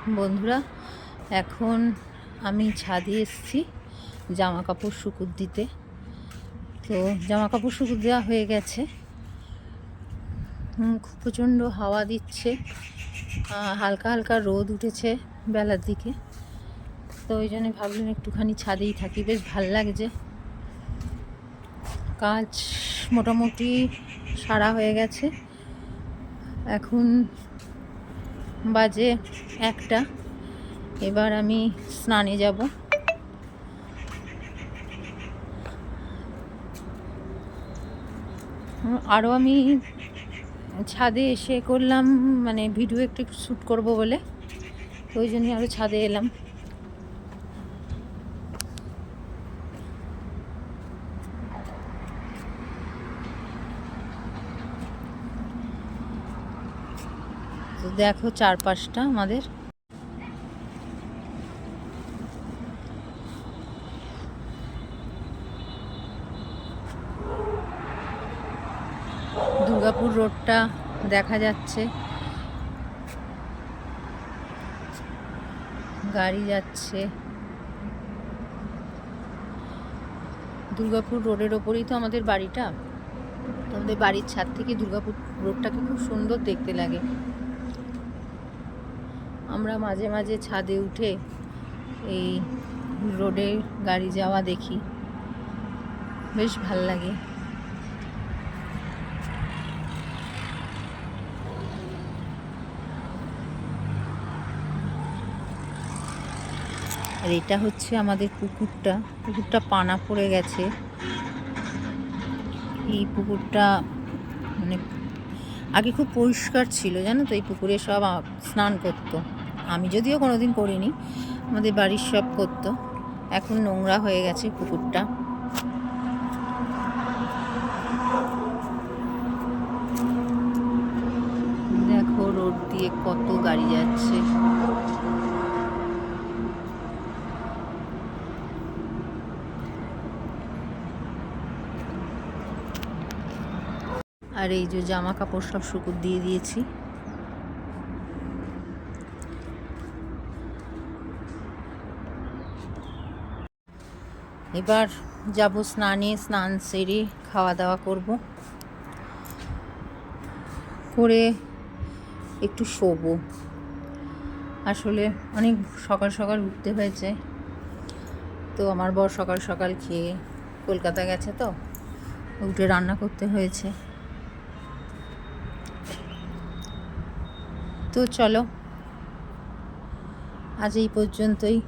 বন্ধুরা, এখন আমি ছাদে এসেছি জামা কাপড় শুকুর দিতে। তো জামা কাপড় শুকুর দেওয়া হয়ে গেছে। খুব প্রচণ্ড হাওয়া দিচ্ছে, হালকা হালকা রোদ উঠেছে বেলার দিকে। তো ওই জন্য ভাবলাম একটুখানি ছাদেই থাকি, বেশ ভাল লাগছে। কাজ মোটামুটি সারা হয়ে গেছে। এখন বাজে 1টা। এবার আমি স্নানে যাব। আরও আমি ছাদে এসে করলাম, মানে ভিডিও একটু শ্যুট করব বলে, তো ওই জন্যই আরও ছাদে এলাম। তো দেখো চারপাশটা আমাদের। দুর্গাপুর রোডটা দেখা যাচ্ছে, গাড়ি যাচ্ছে। দুর্গাপুর রোডের ওপরেই তো আমাদের বাড়িটা। তো আমাদের বাড়ির ছাদ থেকে দুর্গাপুর রোডটাকে খুব সুন্দর দেখতে লাগে। আমরা মাঝে মাঝে ছাদে উঠে এই রোডে গাড়ি যাওয়া দেখি, বেশ ভাল লাগে। আর এটা হচ্ছে আমাদের পুকুরটা পানা পড়ে গেছে। এই পুকুরটা মানে আগে খুব পরিষ্কার ছিল, জানো তো। এই পুকুরে সব স্নান করতো। আমি যদিও কোনোদিন করিনি, আমাদের বাড়ির সব করতো। এখন নোংরা হয়ে গেছে পুকুরটা। দেখো রোড দিয়ে কত গাড়ি যাচ্ছে। আর এই যে জামা কাপড় সব শুকুর দিয়ে দিয়েছি। এবার যাব স্নানে, স্নান সেরে খাওয়া দাওয়া করব, করে একটু শোবো। আসলে অনেক সকাল সকাল উঠতে হয়েছে। তো আমার বর সকাল সকাল খেয়ে কলকাতা গেছে, তো উঠে রান্না করতে হয়েছে। তো চলো, আজ এই পর্যন্তই।